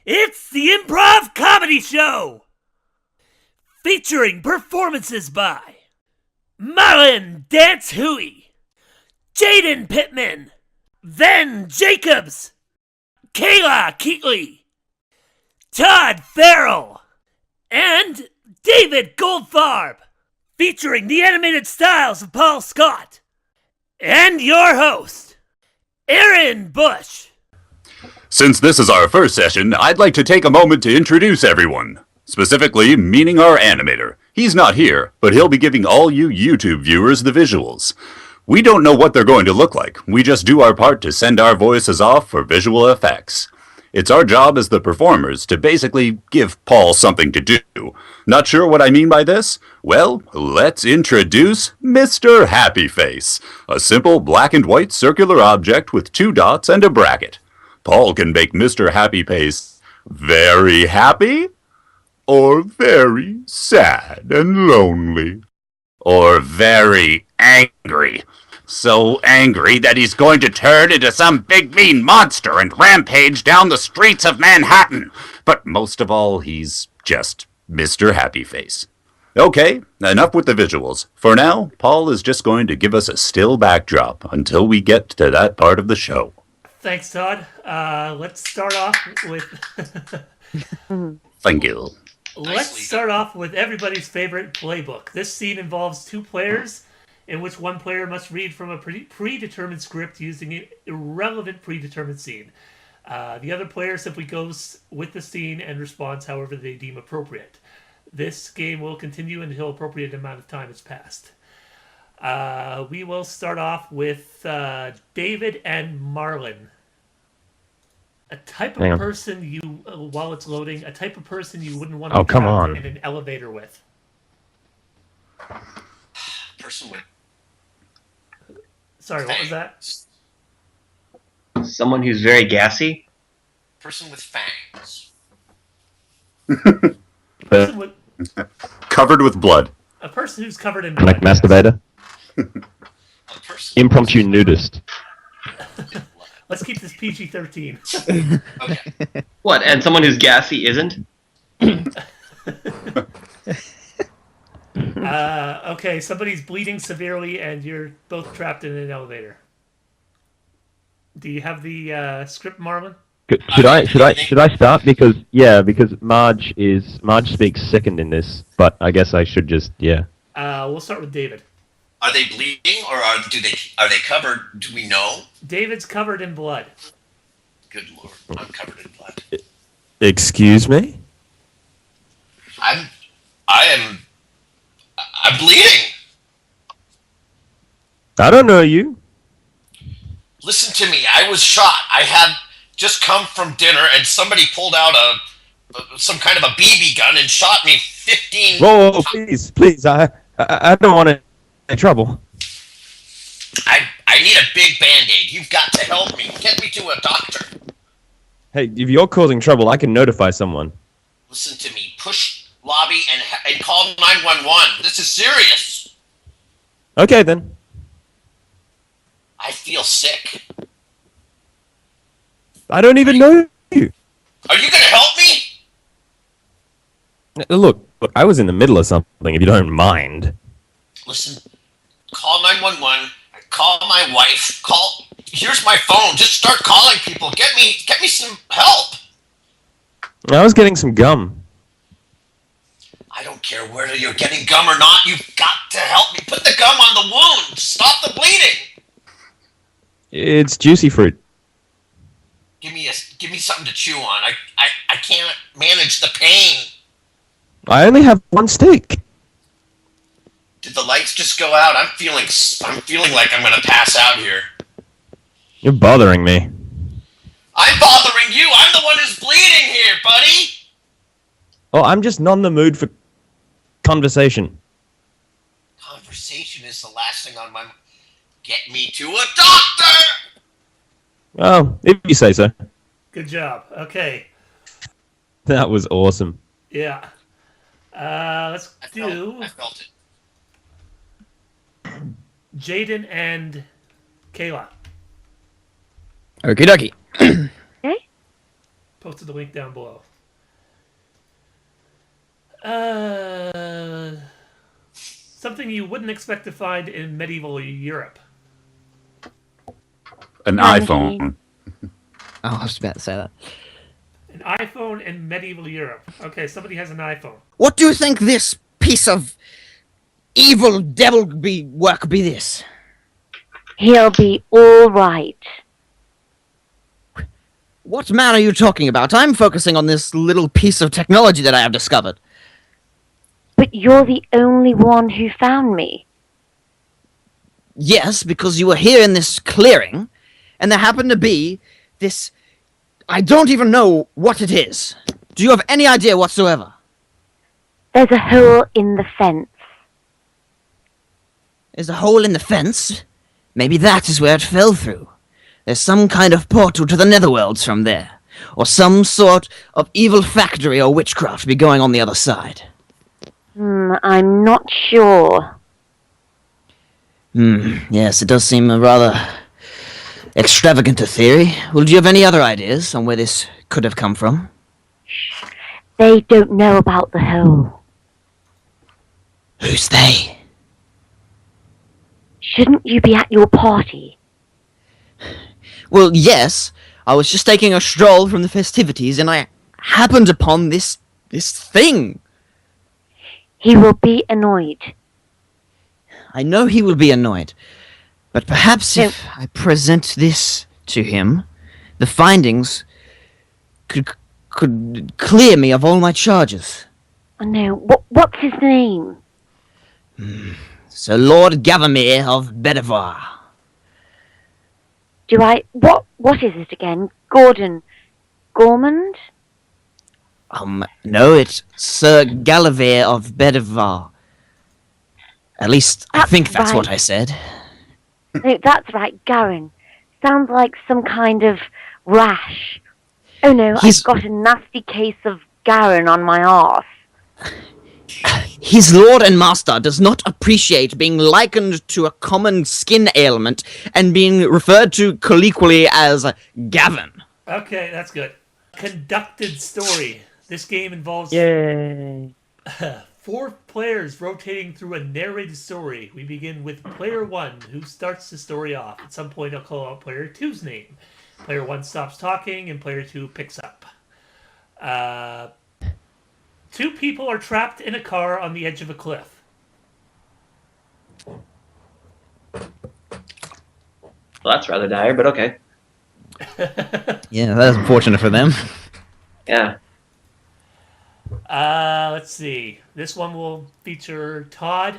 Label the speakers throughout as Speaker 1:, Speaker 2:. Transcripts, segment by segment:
Speaker 1: It's the Improv Comedy Show! Featuring performances by Marlon Dance Huey, Jaden Pittman, Ven Jacobs, Kayla Keatley, Todd Farrell, and David Goldfarb. Featuring the animated styles of Paul Scott. And your host, Aaron Bush.
Speaker 2: Since this is our first session, I'd like to take a moment to introduce everyone. Specifically, meaning our animator. He's not here, but he'll be giving all you YouTube viewers the visuals. We don't know what they're going to look like. We just do our part to send our voices off for visual effects. It's our job as the performers to basically give Paul something to do. Not sure what I mean by this? Well, let's introduce Mr. Happy Face, a simple black and white circular object with 2 dots and a bracket. Paul can make Mr. Happy Face very happy, or very sad and lonely, or very angry. So angry that he's going to turn into some big mean monster and rampage down the streets of Manhattan. But most of all, he's just Mr. Happy Face. Okay, enough with the visuals. For now, Paul is just going to give us a still backdrop until we get to that part of the show.
Speaker 1: Thanks, Todd. Let's start off with...
Speaker 2: Thank you.
Speaker 1: Let's start off with everybody's favorite playbook. This scene involves 2 players, in which one player must read from a predetermined script using an irrelevant predetermined scene. The other player simply goes with the scene and responds however they deem appropriate. This game will continue until appropriate amount of time has passed. We will start off with David and Marlon. A type of person you, while it's loading, a type of person you wouldn't want to be trapped in an elevator with.
Speaker 3: Person with...
Speaker 1: Sorry, what was that?
Speaker 4: Someone who's very gassy?
Speaker 3: Person with fangs.
Speaker 1: Person with,
Speaker 2: Covered with blood.
Speaker 1: a person who's covered in blood.
Speaker 5: Like masturbator?
Speaker 3: A person
Speaker 5: Impromptu nudist.
Speaker 1: Let's keep this PG-13.
Speaker 3: Okay.
Speaker 4: What, and someone who's gassy isn't?
Speaker 1: Okay, somebody's bleeding severely and you're both trapped in an elevator. Do you have the script, Marlon?
Speaker 5: Should I start? Because Marge speaks second in this, but I guess I should just
Speaker 1: We'll start with David.
Speaker 3: Are they bleeding, or are they covered? Do we know?
Speaker 1: David's covered in blood.
Speaker 3: Good lord, I'm covered in blood.
Speaker 5: Excuse me?
Speaker 3: I'm bleeding.
Speaker 5: I don't know you.
Speaker 3: Listen to me. I was shot. I had just come from dinner, and somebody pulled out some kind of a BB gun and shot me 15.
Speaker 5: Whoa, please! I don't want any trouble.
Speaker 3: I need a big Band-Aid. You've got to help me. Get me to a doctor.
Speaker 5: Hey, if you're causing trouble, I can notify someone.
Speaker 3: Listen to me. Push lobby and call 911. This is serious.
Speaker 5: Okay, then.
Speaker 3: I feel sick.
Speaker 5: I don't even know you.
Speaker 3: Are you going to help me?
Speaker 5: Look, I was in the middle of something, if you don't mind.
Speaker 3: Listen, call 911. Call my wife. Here's my phone. Just start calling people. Get me some help.
Speaker 5: I was getting some gum.
Speaker 3: I don't care whether you're getting gum or not. You've got to help me. Put the gum on the wound. Stop the bleeding.
Speaker 5: It's juicy fruit.
Speaker 3: Give me something to chew on. I can't manage the pain.
Speaker 5: I only have 1 stick.
Speaker 3: Did the lights just go out? I'm feeling like I'm gonna pass out here.
Speaker 5: You're bothering me.
Speaker 3: I'm bothering you. I'm the one who's bleeding here, buddy.
Speaker 5: Oh, I'm just not in the mood for conversation.
Speaker 3: Conversation is the last thing on my mind. Get me to a doctor.
Speaker 5: Oh, if you say so.
Speaker 1: Good job. Okay.
Speaker 5: That was awesome.
Speaker 1: Yeah. Let's do
Speaker 3: I felt it.
Speaker 1: Jaden and Kayla.
Speaker 6: Okie dokie.
Speaker 1: Posted the link down below. Something you wouldn't expect to find in medieval Europe.
Speaker 2: An
Speaker 6: Time
Speaker 2: iPhone.
Speaker 6: machine. Oh, I was about to say that.
Speaker 1: An iPhone in medieval Europe. Okay, somebody has an iPhone.
Speaker 7: What do you think this piece of evil devil work be this?
Speaker 6: He'll be all right.
Speaker 7: What man are you talking about? I'm focusing on this little piece of technology that I have discovered.
Speaker 6: But you're the only one who found me.
Speaker 7: Yes, because you were here in this clearing, and there happened to be this... I don't even know what it is. Do you have any idea whatsoever?
Speaker 6: There's a hole in the fence.
Speaker 7: There's a hole in the fence? Maybe that is where it fell through. There's some kind of portal to the netherworlds from there. Or some sort of evil factory or witchcraft be going on the other side.
Speaker 6: I'm not sure.
Speaker 7: Yes, it does seem a rather extravagant a theory. Well, do you have any other ideas on where this could have come from?
Speaker 6: They don't know about the hole.
Speaker 7: Who's they?
Speaker 6: Shouldn't you be at your party?
Speaker 7: Well, yes. I was just taking a stroll from the festivities, and I happened upon this thing.
Speaker 6: He will be annoyed.
Speaker 7: I know he will be annoyed. But perhaps
Speaker 6: No.
Speaker 7: if I present this to him, the findings could clear me of all my charges.
Speaker 6: Oh no, what's his name?
Speaker 7: Sir Lord Gavamere of Bedivere.
Speaker 6: What is it again? Gordon Gormand?
Speaker 7: No, it's Sir Galavere of Bedivere. At least, I
Speaker 6: That's
Speaker 7: think that's what
Speaker 6: right.
Speaker 7: I said.
Speaker 6: No, that's right, Garin. Sounds like some kind of rash. Oh no,
Speaker 7: He's-
Speaker 6: I've got a nasty case of Garin on my arse.
Speaker 7: His lord and master does not appreciate being likened to a common skin ailment and being referred to colloquially as Gavin.
Speaker 1: Okay, that's good. Conducted story. This game involves
Speaker 5: Yay.
Speaker 1: 4 players rotating through a narrated story. We begin with player 1, who starts the story off. At some point, I'll call out player 2's name. Player 1 stops talking, and player 2 picks up. 2 people are trapped in a car on the edge of a cliff.
Speaker 4: Well, that's rather dire, but okay.
Speaker 7: Yeah, that's unfortunate for them.
Speaker 4: Yeah.
Speaker 1: Let's see. This one will feature Todd,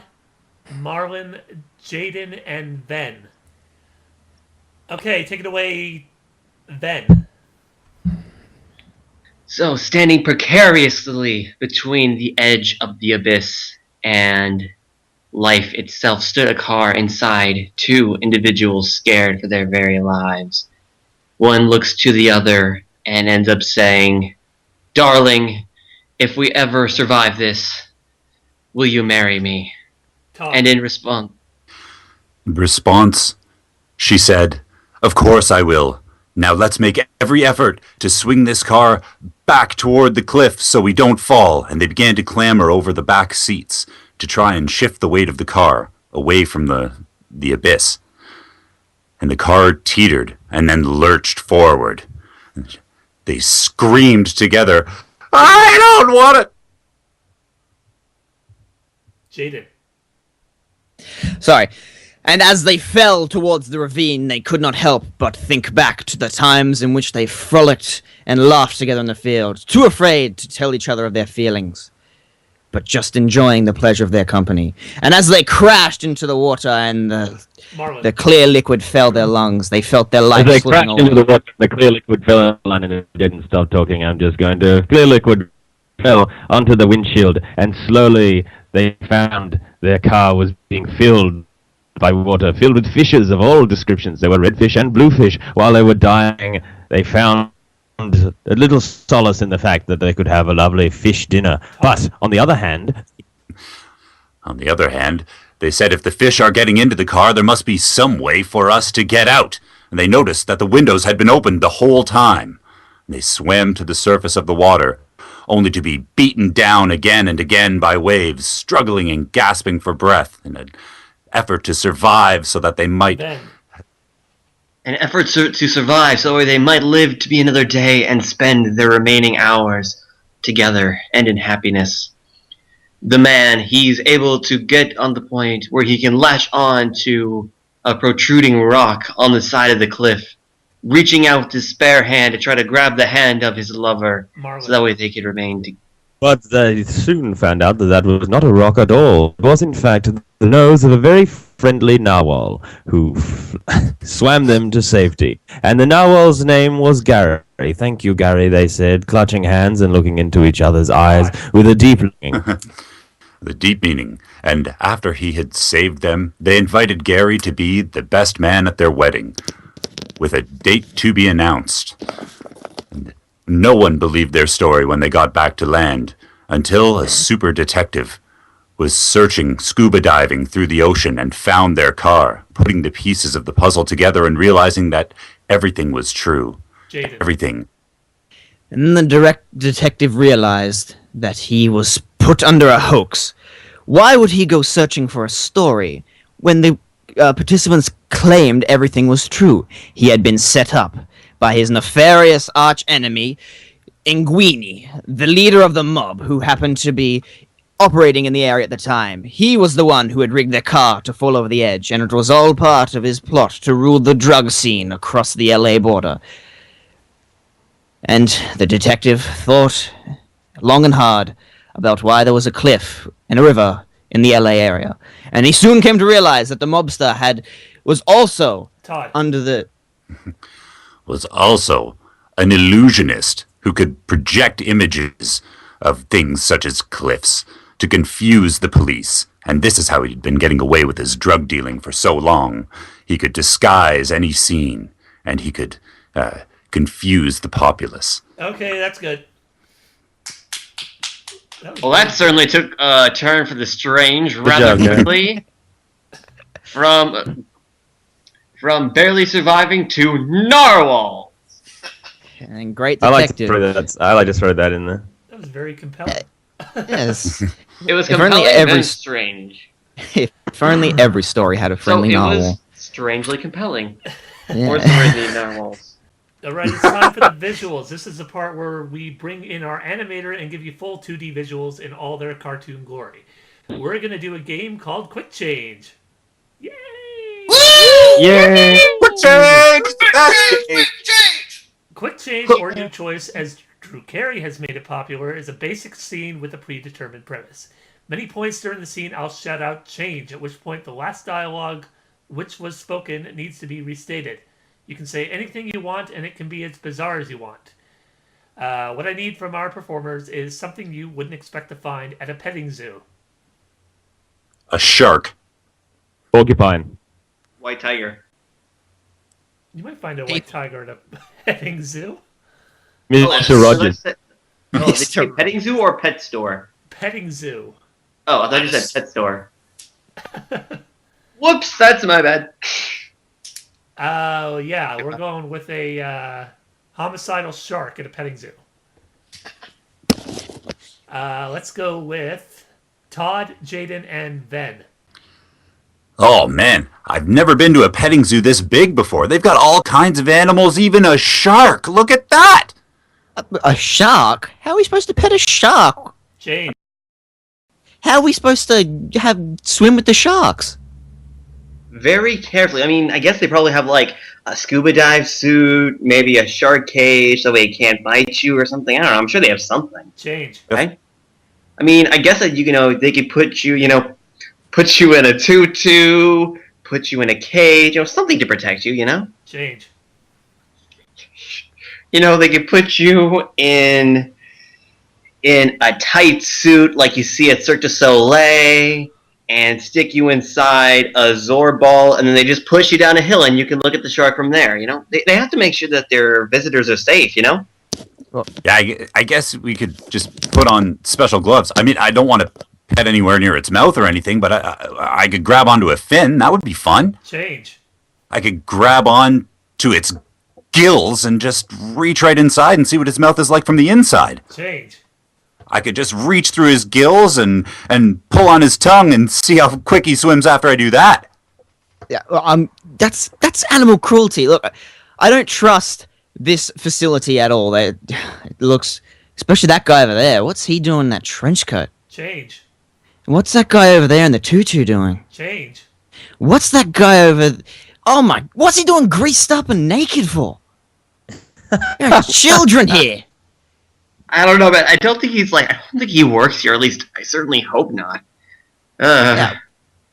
Speaker 1: Marlon, Jaden, and Ben. Okay, take it away, Ben.
Speaker 4: So, standing precariously between the edge of the abyss and life itself stood a car inside 2 individuals scared for their very lives. One looks to the other and ends up saying, "Darling, if we ever survive this, will you marry me?"
Speaker 1: Todd.
Speaker 4: And in response,
Speaker 2: She said, "Of course I will. Now let's make every effort to swing this car back toward the cliff so we don't fall." And they began to clamber over the back seats to try and shift the weight of the car away from the abyss. And the car teetered and then lurched forward. They screamed together, "I don't want it!"
Speaker 1: Jaden.
Speaker 7: Sorry. And as they fell towards the ravine, they could not help but think back to the times in which they frolicked and laughed together in the field, too afraid to tell each other of their feelings, but just enjoying the pleasure of their company. And as they crashed into the water and
Speaker 1: Marlon.
Speaker 7: the clear liquid filled their lungs, they felt their
Speaker 5: As
Speaker 7: life
Speaker 5: they
Speaker 7: slipping
Speaker 5: crashed into
Speaker 7: away.
Speaker 5: the water, the clear liquid fell on and it didn't stop talking. I'm just going to... Clear liquid fell onto the windshield, and slowly they found their car was being filled by water, filled with fishes of all descriptions. There were redfish and bluefish. While they were dying, they found a little solace in the fact that they could have a lovely fish dinner. But, on the other hand,
Speaker 2: they said if the fish are getting into the car, there must be some way for us to get out. And they noticed that the windows had been opened the whole time. They swam to the surface of the water, only to be beaten down again and again by waves, struggling and gasping for breath in an effort to survive so that they might...
Speaker 1: Ben.
Speaker 4: An effort to survive so they might live to be another day and spend their remaining hours together and in happiness. The man, he's able to get on the point where he can latch on to a protruding rock on the side of the cliff, reaching out with his spare hand to try to grab the hand of his lover,
Speaker 1: Marlon.
Speaker 4: so that way they could remain together.
Speaker 5: But they soon found out that that was not a rock at all. It was, in fact, the nose of a very friendly narwhal, who swam them to safety. And the narwhal's name was Gary. Thank you, Gary, they said, clutching hands and looking into each other's eyes with a deep longing.
Speaker 2: The deep meaning. And after he had saved them, they invited Gary to be the best man at their wedding, with a date to be announced. And no one believed their story when they got back to land, until a super detective was searching, scuba diving through the ocean and found their car, putting the pieces of the puzzle together and realizing that everything was true.
Speaker 1: Jaden.
Speaker 2: Everything.
Speaker 7: And then the direct detective realized that he was put under a hoax. Why would he go searching for a story when the participants claimed everything was true? He had been set up by his nefarious arch-enemy, Inguini, the leader of the mob, who happened to be operating in the area at the time. He was the one who had rigged their car to fall over the edge, and it was all part of his plot to rule the drug scene across the LA border. And the detective thought long and hard about why there was a cliff and a river in the LA area. And he soon came to realize that the mobster was also
Speaker 1: Todd.
Speaker 7: under the...
Speaker 2: Was also an illusionist who could project images of things such as cliffs to confuse the police. And this is how he'd been getting away with his drug dealing for so long. He could disguise any scene, and he could confuse the populace.
Speaker 1: Okay, that's good.
Speaker 4: Well, that certainly took a turn for the strange rather
Speaker 5: job, Gary.
Speaker 4: quickly. From barely surviving to narwhal.
Speaker 7: And great
Speaker 5: I like to
Speaker 7: detective.
Speaker 5: throw that in there.
Speaker 1: That was very compelling.
Speaker 7: Yes.
Speaker 4: It was
Speaker 7: If only
Speaker 4: compelling
Speaker 7: every-
Speaker 4: and strange.
Speaker 7: If only every story had a friendly
Speaker 4: so it
Speaker 7: narwhal.
Speaker 4: was strangely compelling.
Speaker 7: Yeah.
Speaker 4: Or the narwhals.
Speaker 1: Alright, it's time for the visuals. This is the part where we bring in our animator and give you full 2D visuals in all their cartoon glory. We're going to do a game called Quick Change. Yay!
Speaker 5: Yay!
Speaker 1: Quick Change, or New Choice, as Drew Carey has made it popular, is a basic scene with a predetermined premise. Many points during the scene I'll shout out change, at which point the last dialogue which was spoken needs to be restated. You can say anything you want, and it can be as bizarre as you want. What I need from our performers is something you wouldn't expect to find at a petting zoo.
Speaker 2: A shark.
Speaker 5: Porcupine.
Speaker 4: White tiger.
Speaker 1: You might find a white tiger at a petting zoo.
Speaker 5: Mr. Rogers.
Speaker 4: Oh, did you say petting zoo or pet store?
Speaker 1: Petting zoo.
Speaker 4: Oh, I thought you said pet store. Whoops, that's my bad.
Speaker 1: Yeah, we're going with a homicidal shark at a petting zoo. Let's go with Todd, Jaden, and Ben.
Speaker 2: Oh man, I've never been to a petting zoo this big before. They've got all kinds of animals, even a shark. Look at that!
Speaker 7: A shark? How are we supposed to pet a shark?
Speaker 1: Jane.
Speaker 7: How are we supposed to swim with the sharks?
Speaker 4: Very carefully. I mean, I guess they probably have like a scuba dive suit, maybe a shark cage so they can't bite you or something. I don't know. I'm sure they have something.
Speaker 1: Change.
Speaker 4: Right? I mean, I guess that they could put you in a tutu, put you in a cage, something to protect you,
Speaker 1: Change.
Speaker 4: They could put you in a tight suit like you see at Cirque du Soleil and stick you inside a Zorball, and then they just push you down a hill and you can look at the shark from there, They have to make sure that their visitors are safe,
Speaker 2: Yeah, I guess we could just put on special gloves. I mean, I don't want to pet anywhere near its mouth or anything, but I could grab onto a fin. That would be fun.
Speaker 1: Change.
Speaker 2: I could grab on to its gills and just reach right inside and see what his mouth is like from the inside.
Speaker 1: Change.
Speaker 2: I could just reach through his gills and pull on his tongue and see how quick he swims after I do that.
Speaker 7: Yeah, well, that's animal cruelty. Look, I don't trust this facility at all. It looks, especially that guy over there. What's he doing in that trench coat?
Speaker 1: Change.
Speaker 7: And what's that guy over there in the tutu doing?
Speaker 1: Change.
Speaker 7: What's that guy over? Oh my! What's he doing greased up and naked for? There are children here.
Speaker 4: I don't know, but I don't think he works here. At least I certainly hope not.
Speaker 7: Yeah.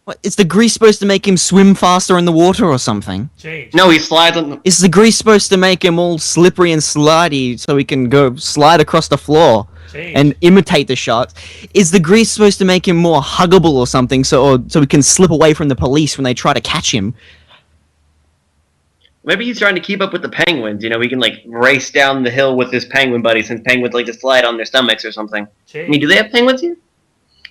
Speaker 7: What, is the grease supposed to make him swim faster in the water or something?
Speaker 1: Change.
Speaker 4: No, he slides on.
Speaker 7: Is the grease supposed to make him all slippery and slidey so he can go slide across the floor
Speaker 1: Change.
Speaker 7: and imitate the shots? Is the grease supposed to make him more huggable or something so he can slip away from the police when they try to catch him?
Speaker 4: Maybe he's trying to keep up with the penguins. You know, he can race down the hill with his penguin buddy, since penguins like to slide on their stomachs or something.
Speaker 1: Change.
Speaker 4: I mean, do they have penguins here?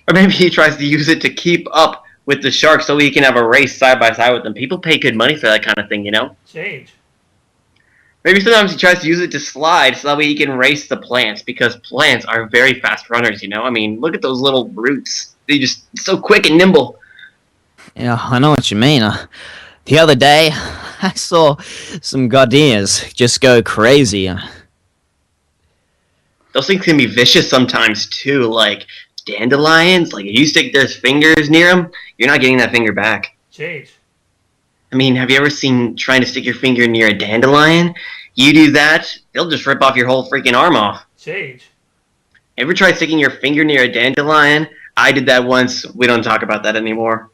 Speaker 4: Or maybe he tries to use it to keep up with the sharks so he can have a race side by side with them. People pay good money for that kind of thing, you know?
Speaker 1: Change.
Speaker 4: Maybe sometimes he tries to use it to slide so that way he can race the plants, because plants are very fast runners, you know? I mean, look at those little roots. They're just so quick and nimble.
Speaker 7: Yeah, I know what you mean. The other day, I saw some gardenias just go crazy.
Speaker 4: Those things can be vicious sometimes, too, like dandelions. Like, if you stick those fingers near them, you're not getting that finger back.
Speaker 1: Change.
Speaker 4: I mean, have you ever seen trying to stick your finger near a dandelion? You do that, they'll just rip off your whole freaking arm off.
Speaker 1: Change.
Speaker 4: Ever tried sticking your finger near a dandelion? I did that once. We don't talk about that anymore.